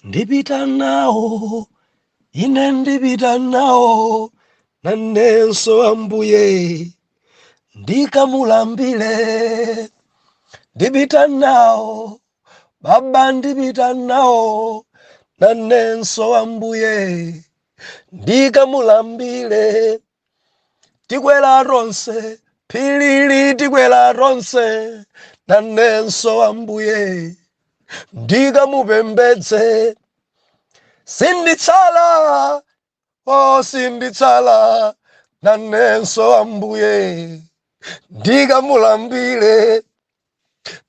ndipita nawo, ine ndipita nawo, nanenso Ambuye ndikamulambire. Ndipita nawo, Baba ndipita nawo, nanenso Ambuye ndikamulambire. Tikwera ronse, Phiri tikwera ronse, nanenso Ambuye ndikamupembedze. Sinditsala, oh sinditsala, nanenso Ambuye ndikamulambire.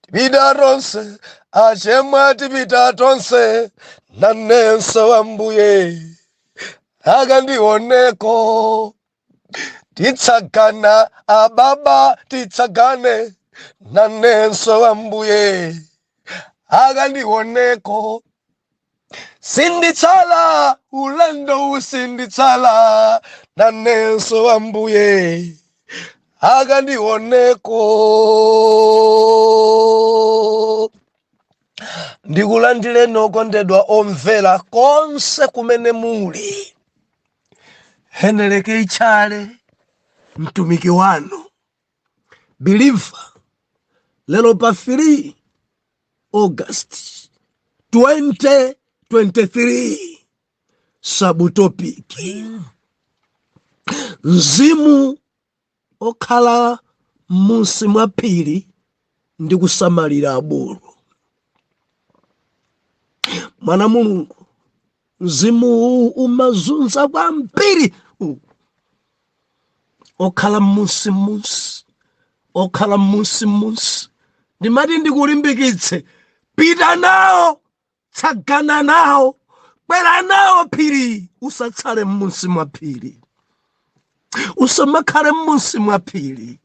Tipita tonse, achemwa tipita tonse, nanenso Ambuye akandioneko. Titsagana, ababa titsagane, nanenso Ambuye akandioneko. Sinditsala, ulendo usinditsala, nanenso Ambuye akandioneko. Ndikulandire nokondedwa omvera konse kumene muli. Heneleke Tchale, mtumiki wanu, believer, lelo pa Phiri, August 2023, subtopic, Mzimu Okhala m'munsi mwa Phiri ndi kusamalira abulu. Mwana Mulungu, Mzimu umazunza kwambiri. Okhala m'munsi, okhala m'munsi. Ndimati ndikulimbikitse, pita nawo, tsagana nawo, kwera nawo Phiri, usatsale m'munsi mwa Phiri. Usamakhale m'munsi mwa Phiri.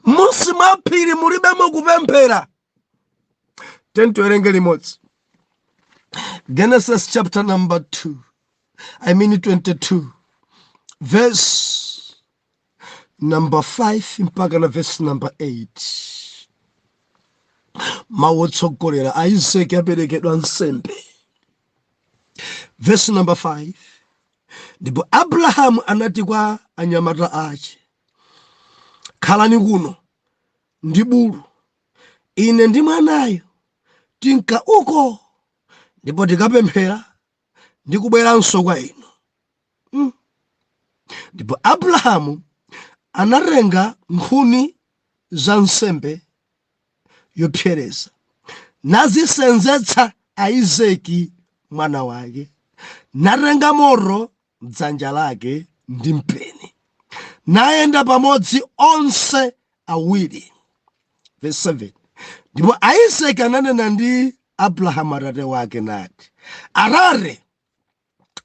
M'munsi mwa Phiri mulibemo kupemphera. Tiwerenge limodzi. Genesis chapter number 22, verse number 5 mpaka na verse number 8. Mawotsogolera Isaac aperekedwa nsembe. Verse number 5. Ndipo Abrahamu anati kwa anyamata ache, khalani kuno ndi bulu, ine ndi mwanayo tinka uko, ndipo tikapemphera ndi kubweranso kwa inu. Ndipo Abrahamu anatenga nkhuni za nsembe yopsereza, nazisenzetsa Isaki mwana wake, natenga moto m'dzanja lake ndi mpeni, nayenda pamodzi onse awiri. Verse 7. Ndipo Isaki ananena ndi Abrahamu atate wake nati,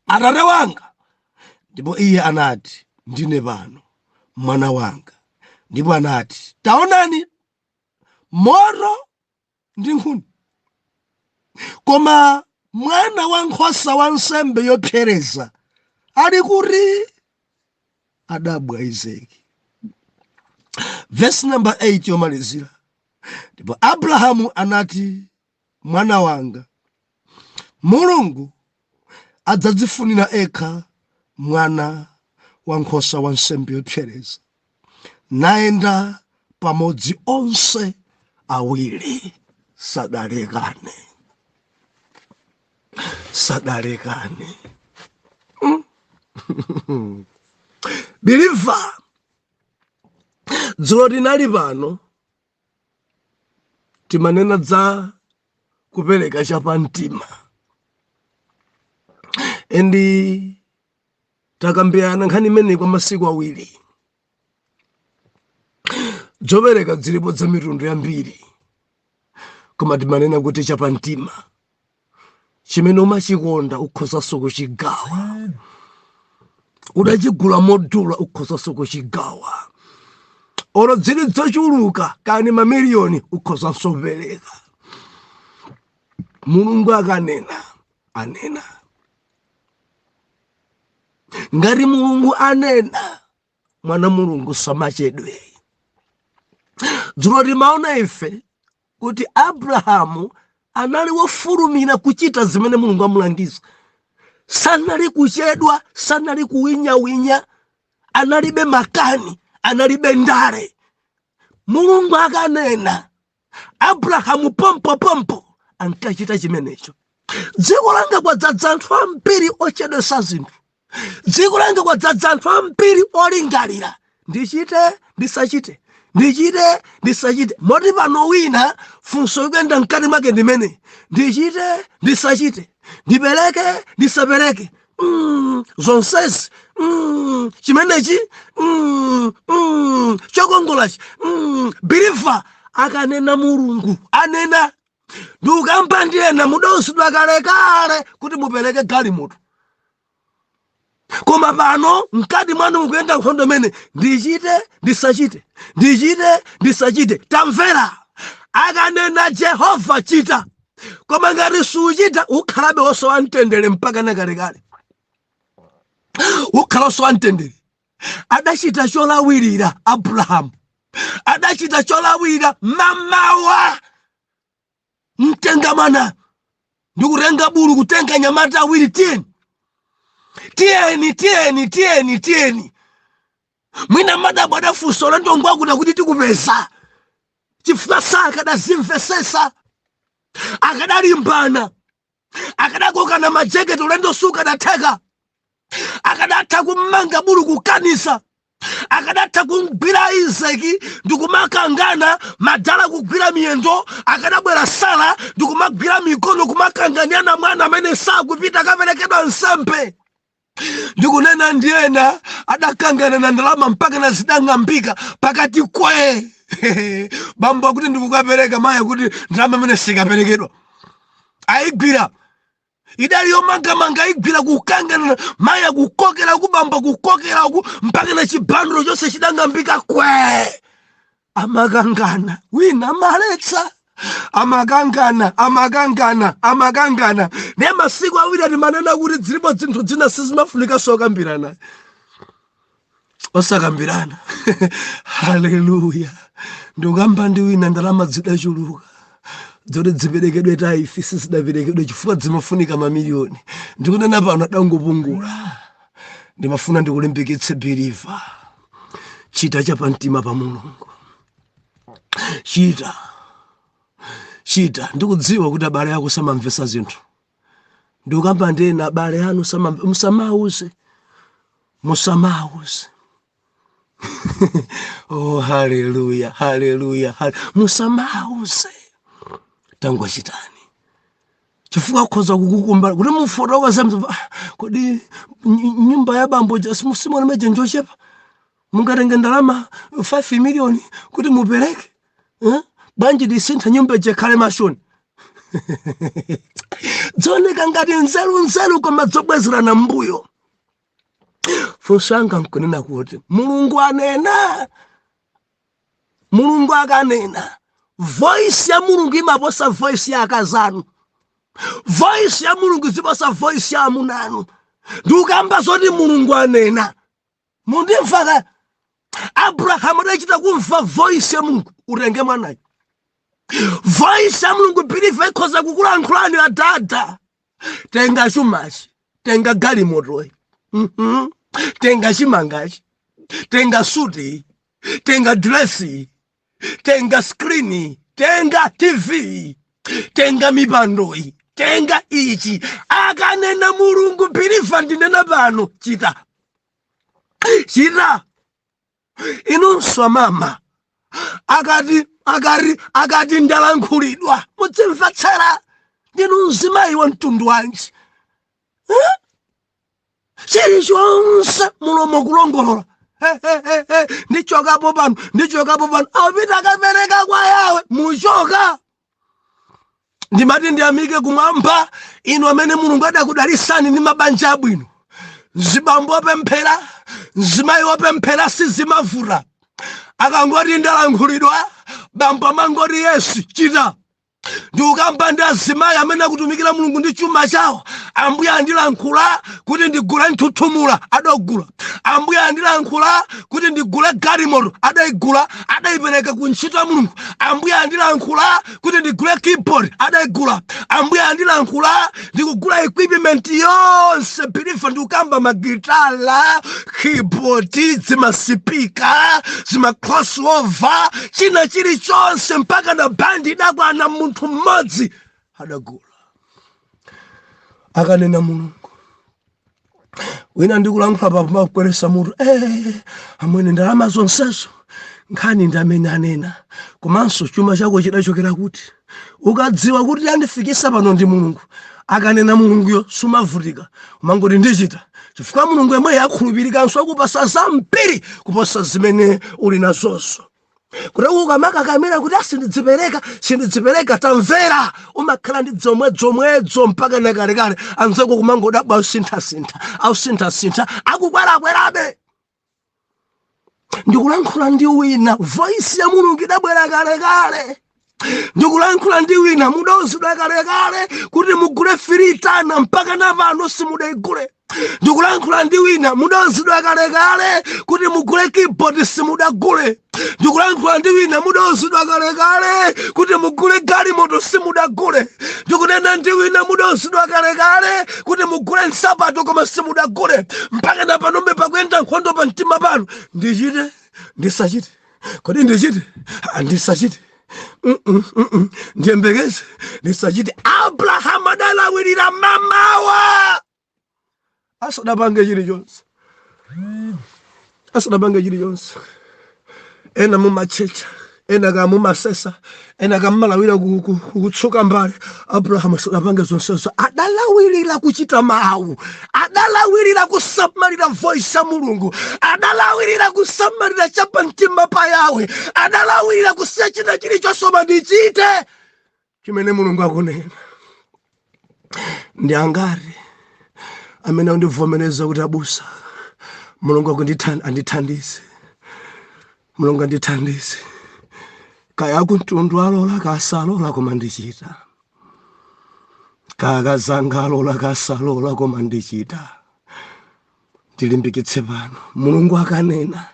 Atate wanga. Ndipo iye anati, ndine pano mwana wanga. Ndipo anati, taonani, moto ndi nkhuni, koma mwana wankhosa wa nsembe yopsereza ali kuti? Adabwa Isaki. Verse number 8 yomalizira. Ndipo Abrahamu anati, mwana wanga, Mulungu adzadzifunira ekha mwana wankhosa wa nsembe yopsereza, nayenda pamodzi onse awiri, sadalekane. Believer, dzulo linali pano timanena za kupereka chapamtima. Endi takambirana nkhani imene kwa masiku awiri. Zopereka zilipo za mitundu yambiri, koma timanena kuti chapamtima chimene umachikonda ukhozanso kuchigawa. Udachigula modula ukhozanso kuchigawa. Oro zili zochuluka kani mamiliyoni ukhozanso kupereka. Mulungu akanena, anena. Ngati Mulungu anena, mwana Mulungu samachedwe. Dzulo timaona ife kuti Abrahamu anali wofulumira kuchita zimene Mulungu amulangiza. Sanali kuchedwa, sanali kuwinya, analibe makani, analibe ndale. Mulungu akanena, Abrahamu pompo ankachita chimenecho. Dziko langa kwadzaza anthu ambiri ochedwesa zinthu. Dziko langa kwadzaza anthu ambiri olingalira. Ndichite, ndisachite. Ndichite, ndisachite. Moti pano wina funso ikenda mkati mwake ndimene. Ndichite, ndisachite. Ndipereke, ndisapereke. Zonsezi. Chimenechi. Chokongolachi. Birifa. Akanena Mulungu. Anena. Ndukamba ndiyena mudosidwa kale kuti mupereke galimoto. Koma pano mkati mwanu mukuyenda nkhondo mene. Ndichite, ndisachite. Ndichite, ndisachite. Tamvera. Akanena Jehova chita. Koma ngati suchita ukhalabe osowa mtendere mpaka nakalekale. Ukhala osowa mtendere. Adachita cholawirira Abrahamu. Adachita cholawirira mamawa. Mtenga mana. Ndikutenga bulu kutenga nyamata awiri tieni. Mwina madabu adafunso la ndongo akuti kuti tikupeza. Chifukwa akadazimvesesa. Akadalimbana. Akadakokana majeketi ulendo suka datheka. Akadatha kumanga bulu kukanisa. Akadatha kugwira Isaki ndikumakangana madala kugwira miyendo. Akadabwera Sara ndikumagwira mikono kumakanganyana mwana amene sakupita kaperekedwa nsembe. Ndikunena ndiyena adakangana na ndalama mpaka na zidang'ambika pakati kwe. Bamba kuti ndikukapereka maya kuti ndalama amene sikaperekedwa. Aigwira. Idali yomanga igwira kukangana maya kukokera kubamba kukokera mpaka na chibandolo chose chidang'ambika kwe. Amakangana. Wina maletsa. Amakangana. Ne masiku awiri ati manena kuti zilipo zinthu zina sizimafunika sokambirana. Osakambirana. Haleluya. Ndikamba ndi wina ndalama zidachuluka. Zoti ziperekedwe taifi sizidaperekedwe chifukwa zimafunika mamiliyoni. Ndikunena pano adangopungula. Ndimafuna ndikulimbikitse believe. Chita chapamtima pa Mulungu. Chita. Ndikudziwa kuti abale yako samamvesa zinthu. Ndikamba ndena abale anu musamauze. Oh, hallelujah. Musamauze. Tangwa chitani. Chifukwa khoza kukukumba kuti mufotoka zamza kodi nyumba ya bambo simona meje njochepa. Mungatenge ndalama 5 million kuti mupereke. Banji disintha nyumba jekhale mashoni. Dzoneka ngati nzeru koma zobwezerana mbuyo. Fusanga nkunena kuti Mulungu akanena. Voice ya Mulungu imaposa voice ya akazanu. Voice ya Mulungu ziposa voice ya amunanu. Ndikamba zoti Mulungu anena. Mundimva. Abrahamu adachita kumva voice ya Mulungu urenge mwanayo. Voice ya Mulungu believe ikhoza kukulankhulani adada. Tenga chumachi, tenga galimoto. Tenga chimangachi, tenga suti, tenga dressi, tenga screeni, tenga TV, tenga mibandoi, tenga ichi. Akanena Mulungu believe ndinena pano chita. Inunso mama. Akati ndalankhulidwa. Mutsimvatsera. Ndinu mzimayi wa mtundu wanji. Chilichonse mulomo kulongolola. Ndichokapo pano. Apita kapereka kwa yawe. Muchoka. Ndimati ndiyamike kumwamba. Inu amene Mulungu adakudalisani ndi mabanja abwino. Zibambo opemphera. Zimayi opemphera sizimavuta. Akangoti ndalankhulidwa. Bambo mangoti Yesu chita. Ndikamba ndi azimayi amene akutumikira Mulungu ndi chuma chawo. ambuye andilankhula kuti ndigule nthuthumula, adagula. Ambuye andilankhula kuti ndigule galimoto, adaigula, adaipereka ku ntchito ya Mulungu. Ambuye andilankhula kuti ndigule keyboard, adaigula. Ambuye andilankhula ndikugula equipment yonse, bilifa ndikukamba magitala, keyboard, zimasipika, zima crossover, china chilichonse mpaka na bandi idakwana munthu mmodzi, adagula. Akanena Mulungu, wina ndikulankhula pa makweresa mutu, amwene ndalama zonsezo nkhani ndamene anena, komanso chuma chako chidachokera kuti. Ukadziwa kuti andifikisa pano ndi Mulungu, akanena Mulunguyo sumavutika, umangoti ndichita, chifukwa Mulungu yemwe yakhulupirikanso akupasa zambiri kuposa zimene uli nazonso. Kuti ukamakakamira kuti sindidzipereka, tamvera, umakhala ndi zomwedzo mpaka nakalekale, anzako kumangodabwa ausintha, akukwerakwerabe. Ndikulankhula ndi wina, voice ya Mulungu idabwera kalekale. Ndikulankhula ndi wina, mudawuzidwa kalekale kuti mugule Phiri tana mpaka na pano simudaigule. Ndikulankhula ndi wina, mudawuzidwa kalekale kuti mugule keyboard simudagule. Ndikulankhula ndi wina, mudawuzidwa kalekale kuti mugule galimoto simudagule. Ndikunena ndi wina, mudawuzidwa kalekale kuti mugule nsapato koma simudagule. Mpaka na panombe pakuyenda nkhondo pa mtima pano, ndichite, ndisachite, kodi ndichite, ndisachite, ndiyembekeze, ndisachite. Abrahamu adalawirira mamawa asadapange chilichonse. Ena mumachecha, ena ka mumasesa, ena ka mmalawira kutsuka mbali. Abrahamu asadapange zonsezo, adalawirira kuchita mawu, adalawirira kusamalira voice ya Mulungu, adalawirira kusamalira chapa mtima pa Yawe, adalawirira kusiya china chilichonse ndichite chimene Mulungu akunena. Ndi angati amene andivomereza kuti abusa, Mulungu andithandize, Mulungu andithandize. Kaya kuntundu alola kasalola koma ndichita, kaya kazanga alola kasalola koma ndichita. Tilimbikitse pano, Mulungu akanena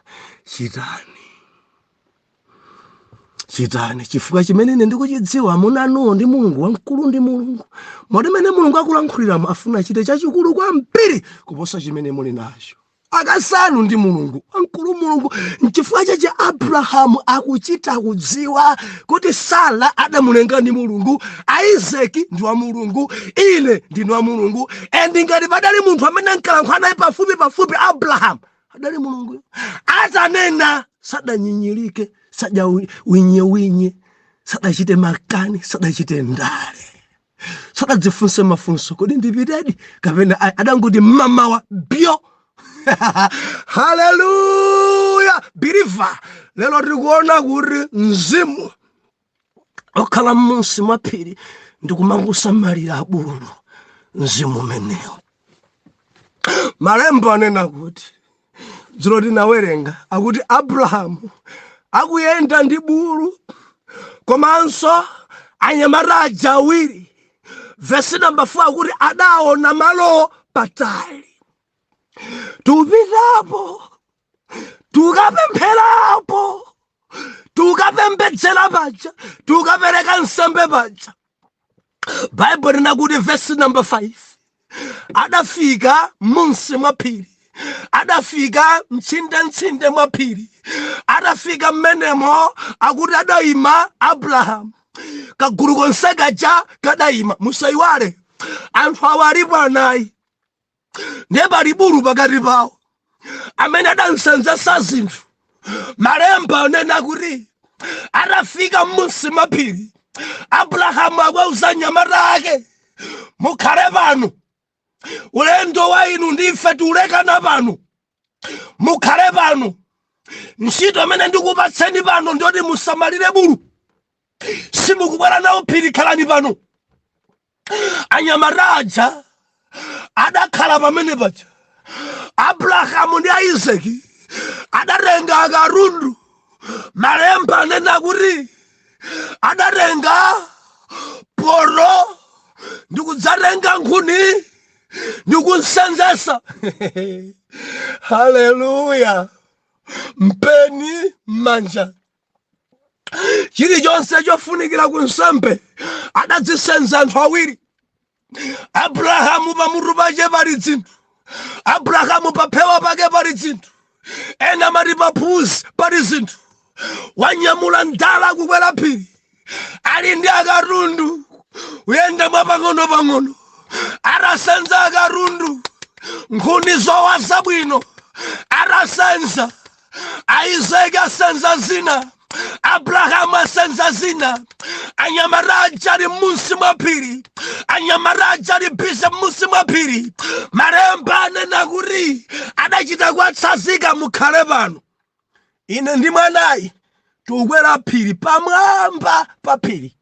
chitani, chifukwa chimene ine ndikuchidziwa munanu ndi Mulungu, wamkulu ndi Mulungu. Modi mene Mulungu akulankhulira afuna chite chachikulu kwambiri kuposa chimene muli nacho. Akasanu ndi Mulungu, wamkulu Mulungu. Nchifukwa chache Abrahamu akuchita kudziwa kuti Sara adamulenga ndi Mulungu, Isaac ndi wa Mulungu, ine ndine wa Mulungu. Endi ngati padali munthu amene ankalankhula naye pafupi Abrahamu, adali Mulungu. Atanena sadanyinyirike, sadya winye, sadachite makani, sadachite ndale, sadadzifunse mafunso kodi ndipitedi kapena adanguti mamawa bio. Haleluya, believer. Lelo tikuona kuti Mzimu okhala m'munsi mwa Phiri ndikumangosamalira abulu. Mzimu umenewo, Malemba anena kuti, dzulo tinawerenga akuti Abrahamu akuyenda ndi bulu komanso anyamata aja awiri. Verse number 4 akuti adaona malo patali. Tupitapo, tukapempherapo, tukapembedzera paja, tukapereka nsembe paja. Bible linakuti verse number 5 adafika m'munsi mwa Phiri, adafika mtsinde mwa Phiri, adafika mmenemo akuti adayima Abrahamu, kagulu konse kaja kadayima. Musaiwale anthu awa alipo anayi, ndiye pali bulu pakati pawo amene adansenzesa zinthu. Malemba anena kuti adafika m'munsi mwa Phiri, Abrahamu akauza anyamata ake, mukhale pano, ulendo wa inu ndife tiulekana pano, mukhale pano. Ntchito amene ndikupatseni pano ndiyoti musamalire bulu, simukubwera nawo Phiri, khalani pano. Anyamata aja adakhala pamene paja. Abrahamu ndi Isaki adatenga akarundu. Malemba anena kuti adatenga poro ndikudzatenga nkhuni ndikunsenzesa. Haleluya. Mpeni manja. Chilichonse chofunikira ku nsembe adadzisenza anthu awiri. Abrahamu pamutu pake pali dzinthu. Abrahamu paphewa pake pali dzinthu. Ena mati paphuzi pali zinthu. Wanyamula ndala kukwera phiri. Ali ndi akatundu. Uyenda mwa pang'ono-pang'ono. Arasenza akatundu. Nkhuni zowasa bwino. Arasenza. Isaac asenza zina. Abrahamu asenza zina. Anyamaraja ali m'munsi mwa phiri. Anyamaraja ali bise m'munsi mwa phiri. Malemba anena kuti adachita kuwatsazika mukhale pano. Ine ndi mwanayi tikukwera phiri pamwamba pa phiri.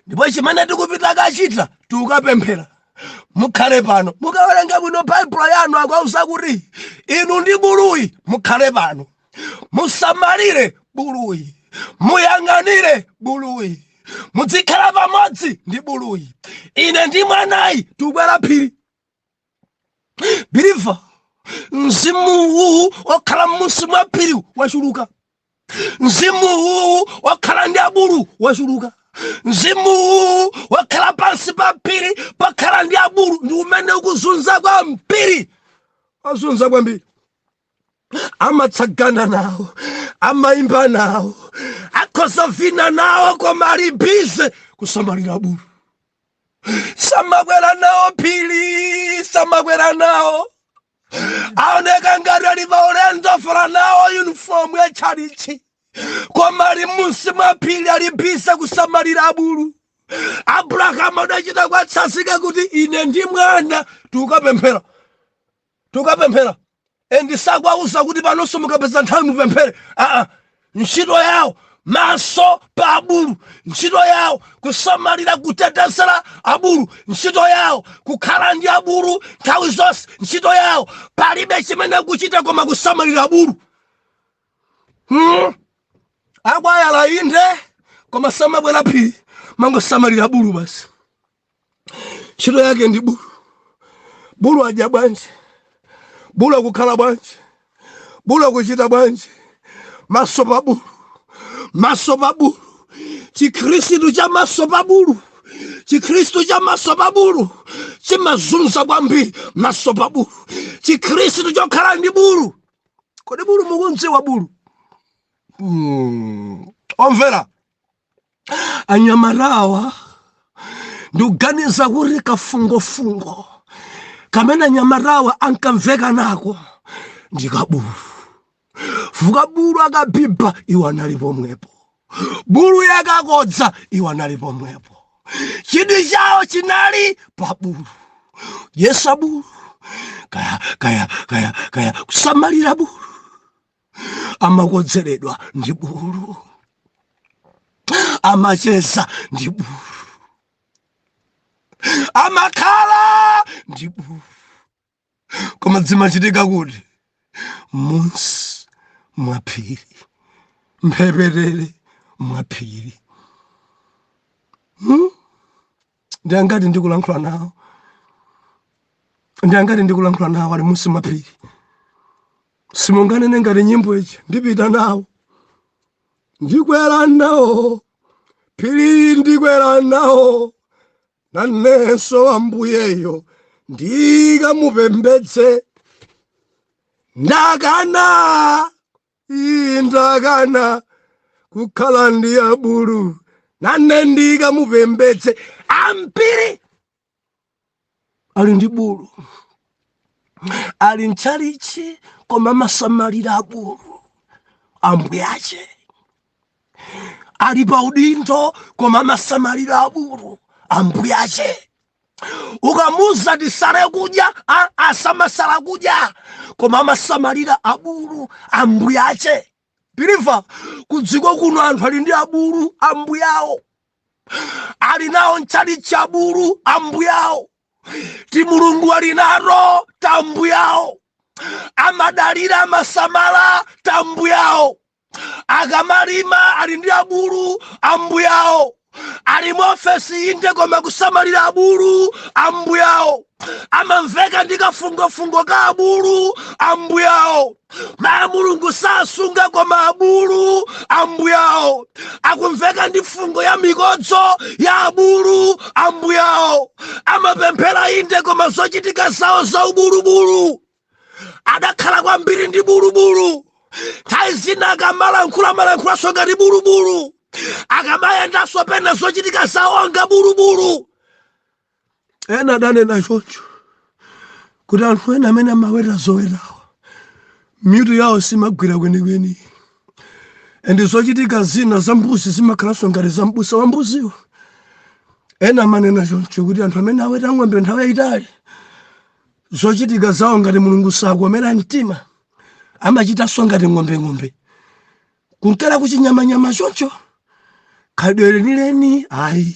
Ndipo chimene tikupita kachita tikukapemphera. Mukhale pano. Mukawerenga bwino Baibulo yanu akuwuza kuti inu ndi buluyi mukhale pano. Musamalire buluyi. Muyang'anire buluyi. Muzikhala pamodzi ndi buluyi. Ine ndi mwanayi tikukwera phiri. Biliva. Mzimu wakhala m'munsi mwa phiri wachuluka. Mzimu wakhala ndi abulu wachuluka. Mzimu wakhala pansi pa phiri pakhala ndi abulu. Ndi umene ukuzunza kwambiri. Azunza kwambiri. Amatsagana nawo. Amaimba nawo. Akhosovina nawo koma ali bize kusamalira abulu. Samakwera nawo phiri. Samakwera nawo. Aoneka ngati ali pa ulendo fula nawo uniform ya chalichi. Koma ali m'munsi mwa phiri ali bize kusamalira abulu. Abrahamu adachita kuwatsazika kuti ine ndi mwana tikukapemphera. Tikukapemphera. Endisakwauza kuti panonso mukapeza nthawi mupemphere. Ntchito yawo maso pa abulu. Ntchito yawo kusamalira kutetezera abulu. Ntchito yawo kukhala ndi abulu nthawi zonse. Ntchito yawo palibe chimene kuchita koma kusamalira abulu. Akwayala inde koma samabwera phiri mangosamalira abulu basi. Ntchito yake ndi bulu. Bulu adya bwanji. Bulu akukhala bwanji. Bulu akuchita bwanji. Maso pa bulu. Maso pa bulu. Chikhristu cha maso pa bulu. Chikhristu cha maso pa bulu. Chimazunza kwambiri maso pa bulu. Chikhristu chokhala ndi bulu. Kodi bulu mukundziwa bulu? Omvera. Anyamalawa ndikuganiza kuti kafungofungo kamene anyamalawa ankamveka nako ndikabulu. Fuka bulu akabibha iwo anali pomwepo. Bulu yakakodza iwo anali pomwepo. Chidwi chawo chinali pa bulu. Yesa bulu. Kaya kusamalira bulu. Amakodzeredwa ndi bulu. Amacheza ndi bulu. Amakhala ndi bulu. Koma zimachitika kuti m'munsi mwa phiri. Mphepetele mwa phiri. Ndiyangati ndikulankhula nawo. Ndiyangati ndikulankhula nawo ali m'munsi mwa phiri. Simunganene ngati nyimbo ichi ndipita nawo. Ndikwera nawo. Phiri ndikwera nawo. Nanenso ambuyeyo ndikamupembedze. Ndakana kukhala ndi abulu. Nane ndikamupembedze. Ambiri ali ndi bulu. Ali mchalichi koma amasamalira abulu. Ambuyache. Ali pa udindo koma amasamalira abulu. Ambuyache. Ukamuza tisale kudya asamasala kudya koma amasamalira abulu. Ambuyache. Biliva kudziko kuno anthu ali ndi abulu ambuyawo. Ali nawo mchalichi abulu ambuyawo. Ti Mulungu ali naro tambuyawo. Amadalira amasamala tambuyawo. Akamalima ali ndi abulu ambuyawo. Ali mu ofesi inde koma kusamalira abulu ambuyawo. amamveka ndikafungo ka abulu ambuyawo. Maya mulungu sasunga koma abulu ambuyawo. Akumveka ndi fungo ya mikodzo ya abulu ambuyawo. Amapemphera inde koma zochitika zawo za ubulubulu. Adakhala kwambiri ndi bulubulu. Taizina akamalankhula songa ndi bulubulu. Akamayendanso pena zochitika zawo nga bulubulu. Ena danena choncho kuti anthu ena amene amaweta zowetawa mitu yawo simagwira kwenikweni, ende zochitika zina za mbuzi zimakhalanso ngati za m'busa wa mbuziwo. Ena amanena choncho kuti anthu amene aweta ng'ombe nthawi yayitali zochitika zawo ngati mulungu sakomera mtima, amachitanso ngati ng'ombe. Kunkera kuchinyamanyama choncho khalidwe lenileni ayi.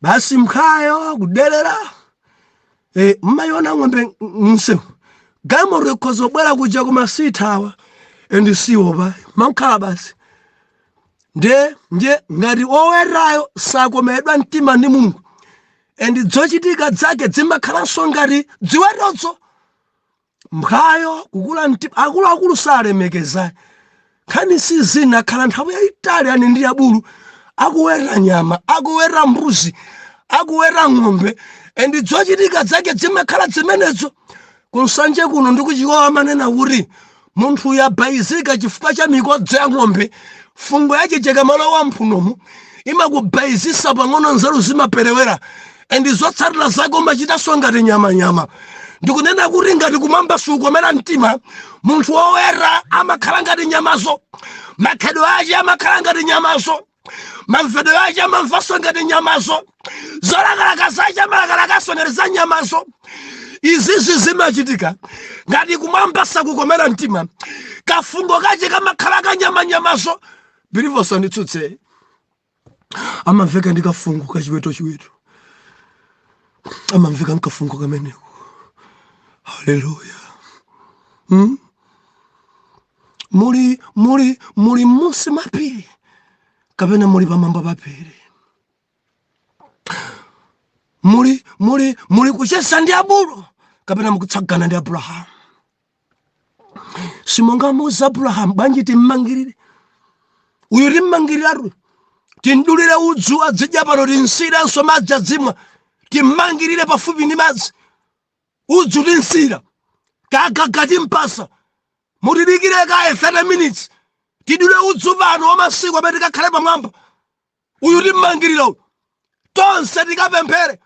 Basi mkhayo kudelera mmayona ng'ombe msewu gamo rekozo bwera kuja kumasithawa endi siwo pa mankhala basi nje ngati owerayo sakomedwa mtima ndi Mulungu endi zochitika zake zimakhalanso ngati ziwetozo. Mkhayo kukula mtima akulu salemekeza nkhani si zina khala nthawi yayitali ani ndi abulu akuwera nyama, akuwera mbuzi, akuwera ng'ombe, endi zochitika zake zimakhala zimenezo. Kunsanje kuno ndikuchiwa manena kuti munthu yabayizika chifukwa cha mikodzo ya ng'ombe, fungo yache chekamalo wa mphunomu imakubayizisa pang'ono nzeru zimaperewera, endi zotsatira zake umachitanso ngati nyama. Ndikunena kuti ngati kumwamba sukomera mtima, munthu wowera amakhala ngati nyamazo, makhalidwe ake amakhala ngati nyamazo, mamvedo yake amamvaso ngati nyamazo, zolakalaka zake amalakalakaso ngati za nyamazo. Izizi zimachitika ngati kumwamba sakukomera mtima, kafungo kache kamakhala ka nyamazo. Believers nditsutse amamveka ndi kafungo ka chiweto, amamveka nkafungo kameneko. Haleluya. Muri musi mapiri kapena muri pamwamba pa phiri. Muri kuchesa ndi abulu kapena mukutsagana ndi Abrahamu. Simonga muza Abrahamu banji timmangirire uyu timmangiriraru tindulire udzu adzidya pano tinsira nso madzi adzimwa timmangirire pafupi ndi madzi udzu tinsira kagagati mpasa mutidikire kaye 30 minutes tidule udzu pano wamasiku amene tikakhale pamwamba uyu timmangirira uyu. Tonse tikapemphere,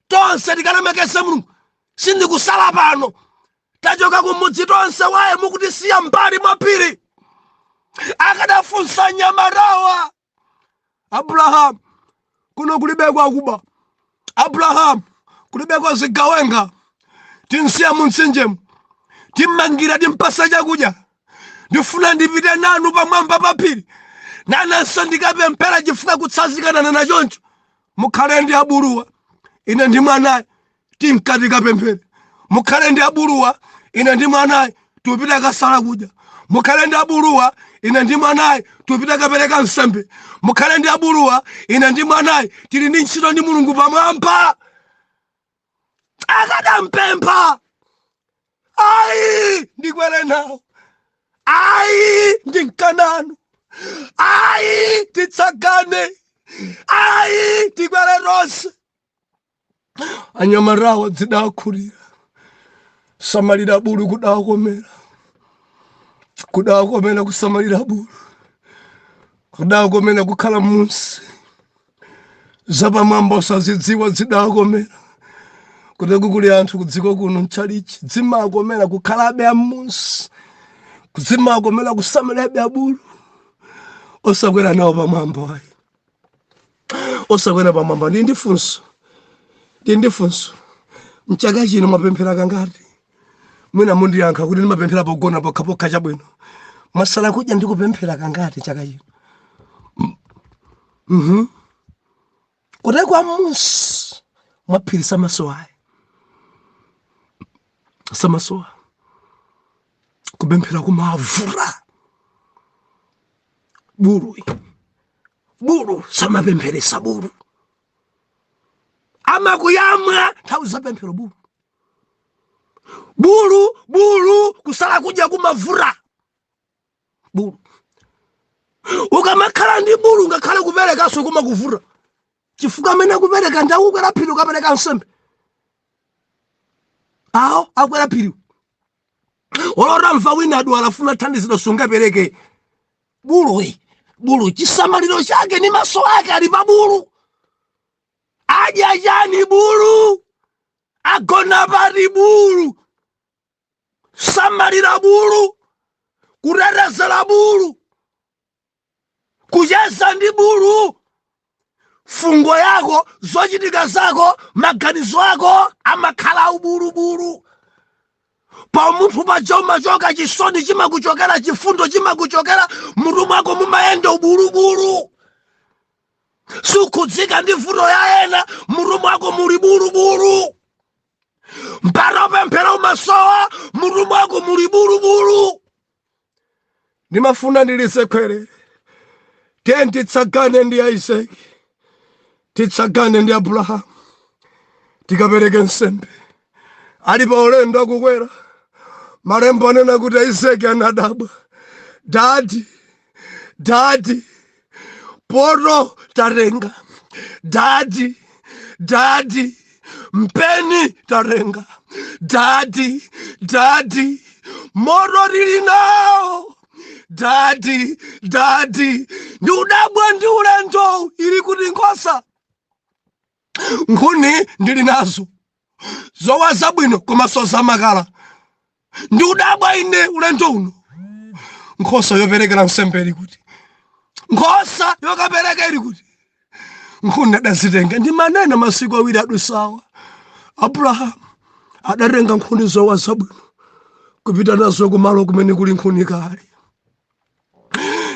tonse tikalemekeze Mulungu. Sindikusala pano tachoka kumudzi tonse waye mukutisiya mbali mwa phiri. Akadafunsa nyamarawa Abrahamu kuno kulibekwa kuba, Abrahamu kulibekwa zigawenga, tinsiya mumtsinjemu, timmangira timpasa chakudya, ndifuna ndipite nanu pamwamba pa phiri, nananso ndikapemphera chifukwa kutsazikana na choncho. Mukhale ndi abuluwa ine ndi mwanayi tinkati kapemphere. Mukhale ndi abuluwa ine ndi mwanayi tupita kasala kudya. Mukhale ndi abuluwa ine ndi mwanayi tupita kapereka nsembe. Mukhale ndi abuluwa ine ndi mwanayi tili ndi ntchito ndi Mulungu pamwamba. Akadampempha ayi ndikwere nawo, ayi ndinkananu, ayi titsagane, ayi tikwere tonse. Anyamarawo dzidakhulira samalira bulu kudakomera kusamalira bulu kudakomera kukhala munsi zapamwamba usazidziwa zidakomera kuti kuli anthu kudziko kuno mchalichi dzimakomera kukhalabe amunsi kudzimakomera kusamalirabe abulu osakwera nawo pamwamba ayi osakwera pamwamba. Ndifunso mchaka chino mapemphera kangati mwina mundiyankha kuti ndimapemphera pogona pokhapokha chabwino masala kudya ndikupemphera kangati chaka chino. Kutekwa munsi mwaphiri samasowa kupemphera kumavura bulu samapempheresa bulu amakuyamwa nthawi zapemphero bulu kusala kudya kumavura bulu. Ukamakhala ndi bulu ngakhale kuperekaso kumakuvura chifukwa amene akupereka ndi akukwera phiri ukapereka nsembe awo akwera phiri olora mva wina adwala afuna thandiziro sungapereke bulu chisamaliro chake ni maso ake ali pa bulu. Adya chani bulu, agona pati bulu, samalira bulu, kutetezera bulu, kucheza ndi bulu. Fungo yako, zochitika zako, maganizo ako amakhala ubulu. Pa munthu pachoma choka chisoni chimakuchokera, chifundo chimakuchokera, mutu mwako mumayenda ubulu. Sukhudzika ndi vuto ya ena, mutu mwako muli bulu. Mpaka pemphera umasowa, mutu mwako muli bulu. Ndimafuna ndilisekwere titsagane ndi Isaki, titsagane ndi Abrahamu, tikapereke nsembe. Ali pa ulendo akukwera, malemba anena kuti Isaki anadabwa. Dadi, poro tarenga. Dadi, mpeni tarenga. Dadi, moro lilingao. Dadi, ndi udabwa ndi ulendo ili kuti nkhosa. Nkhuni ndili nazo, zowa zabwino komanso zamakala. Ndi udabwa ine ulendo uno. Nkhosa yoperekera nsembe ili kuti. Nkhosa yokapereka ili kuti. Nkhuni adazitenga ndi manena masiku awiri adusawa. Abrahamu adatenga nkhuni zowa zabwino kupita nazo kumalo kumene kuli nkhuni kale.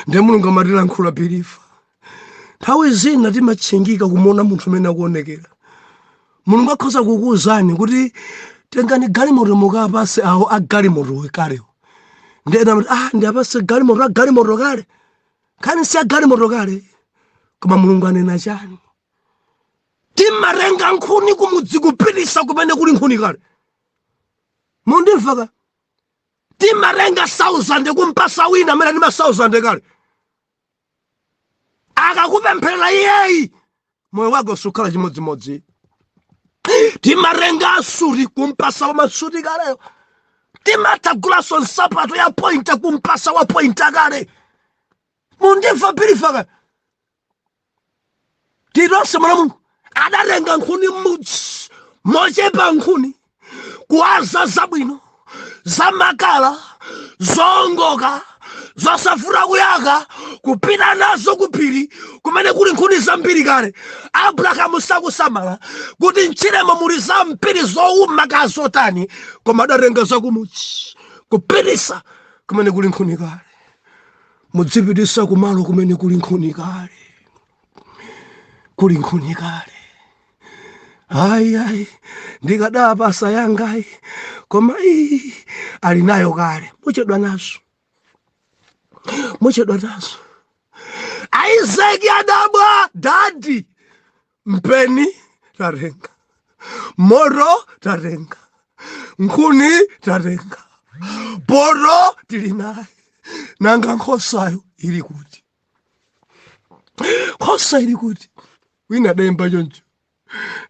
Ndi Mulungu amatilankhula bilifa. Nthawi zina timachengika kumuona munthu amene akuonekera. Mulungu akhoza kukuwuzani kuti tengani galimoto mukapase awo agalimoto kalewo. Ndena ndi apase galimoto kale. Kani si agalimoto kale. Koma Mulungu anena chani? Timarenga nkhuni kumudzi kupitisa kumene kuli nkhuni kale. Mundimva? Timarenga 1000 kumpasa wina amene ndi 1000 kale. Akakupemphera iyeyi, moyo wako sukhala chimodzimodzi. Timarenga asuri kumpasa wa masuti kale. Timatagulaso nsapato ya pointa kumpasa wa pointa kale. Mundimva bilifa? Tironse mwana Mulungu adarenga nkhuni mudzi mochepa nkhuni kuwaza zabwino zamakala zongoka zosafura kuyaka kupita nazo ku Phiri kumene kuli nkhuni zambiri kale. Abrahamu sakusamala kuti mchiremo muli zambiri zowuma kazotani, koma adarenga zakumudzi kupitisa kumene kuli nkhuni kale. Mudzipitisa kumalo kumene kuli nkhuni kale. Kuli nkhuni kale. Ai, ndikadapasa yangai, koma alinayo kale. Muchedwa nazo. Isaki adabwa. Dadi, mpeni tarenga. Moro tarenga. Nkhuni tarenga. Poro tilinayo. Nanga nkhosayo ili kuti. Nkhosa ili kuti. Wina demba choncho.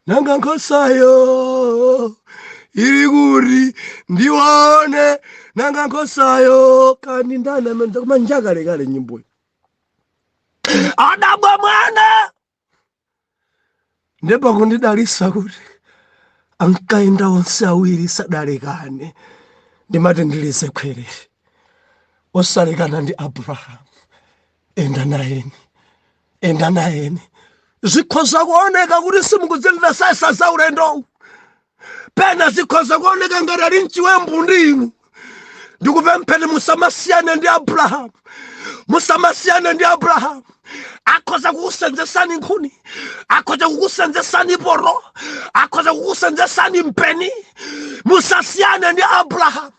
Nanga nkhosayo ili kuti ndiwaone. Nanga nkhosayo kandi ndana menza kumanjaka lekale nyimbo. Adabwa mwana. Ndipo kundidalisa kuti ankaenda onse awiri sadalekane. Ndimati ndilise kwere. Osalekana ndi Abrahamu. Enda nayeni. Zikhoza kuoneka kuti simukudzimvesesa za ulendo. Pena zikhoza kuoneka ngati ali mchiwembu ndi inu. Ndikupempheni musamasiyane ndi Abrahamu. Akhoza kukusenzesani nkhuni. Akhoza kukusenzesani poro. Akhoza kukusenzesani mpeni. Musasiyane ndi Abrahamu.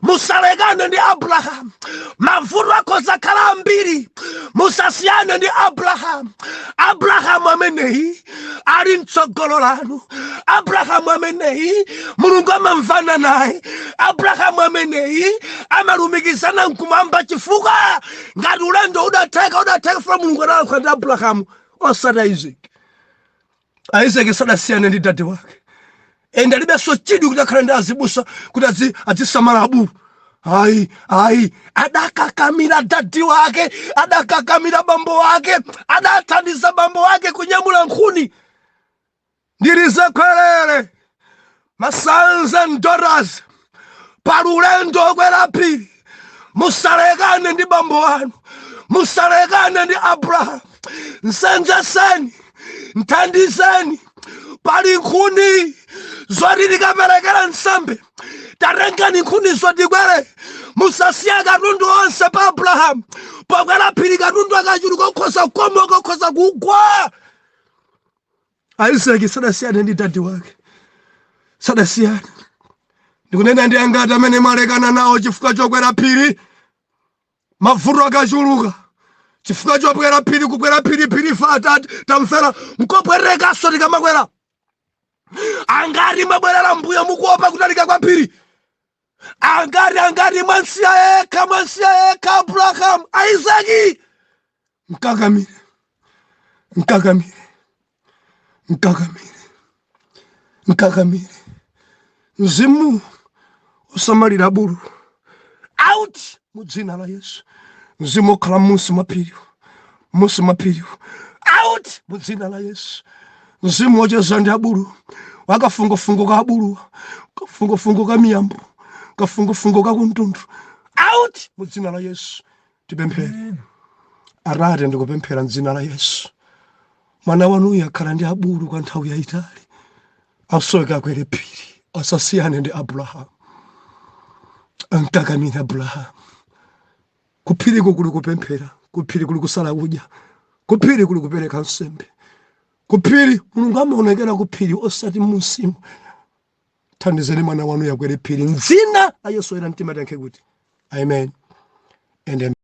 musalekane ndi Abrahamu. Mavuto akhoza khala ambiri, musasiyane ndi Abrahamu. Abrahamu ameneyi ali mtsogolo lanu. Abrahamu ameneyi Mulungu amamvana naye. Abrahamu ameneyi amalumikizana nkumwamba, chifukwa ngati ulendo udatheka fa Mulungu analankhula ndi Abrahamu osati Isaac. Isaac sadasiyane ndi dadi wake. Ende alibenso chidwi kuti akhale ndi azibusa kuti azisamala abulu. Ayi, adakakamira dadi wake, adakakamira bambo wake, adathandiza bambo wake kunyamula nkhuni. Ndilizekhwerere masons and daughters palulendo okwera phiri. Musalekane ndi bambo wanu, musalekane ndi Abrahamu. Nsenzeseni, nthandizeni. Pali nkhuni zoti tikaperekera nsembe, tarengani nkhuni zotikwere. Musasiya katundu onse pa Abrahamu. Pokwera phiri katundu akachuluka ukhoza kukomoka, ukhoza kugwa. Isaac sadasiyane ndi dadi wake, sadasiyane. Ndikunena ndi angati amene mwalekana nawo chifukwa chokwera phiri, mavuto akachuluka. Chifukwa chokwera phiri, kukwera phiri fatati tamfera mkopwerekanso tikamakwera. Angati mwabwerera mbuyo mukuopa kutalika kwa phiri. Angati mwansiya yekha Abrahamu. Isaac mkakamire. Mzimu usamalira bulu out mudzina la Yesu. Mzimu okhala musi mapiri out mudzina la Yesu. Mzimu ocheza ndi abulu, wakafungofungo ka abulu, kafungofungo ka miyambo, kafungofungo ka kuntundu out mudzina la Yesu. Tipemphere. Arate ndikupemphera mdzina la Yesu. Mwana wanuyu akhala ndi abulu kwa nthawi yayitali, asoka akwere phiri, asasiyane ndi Abrahamu. Ankakamira Abrahamu. Kuphiri kuli kupemphera, kuphiri kuli kusala kudya, kuphiri kuli kupereka nsembe, kuphiri Mulungu amaonekera kuphiri osati musimu. Thandizeni mwana wanu yakwere phiri mdzina la Yesu. Era mtima tankhe kuti amen and amen.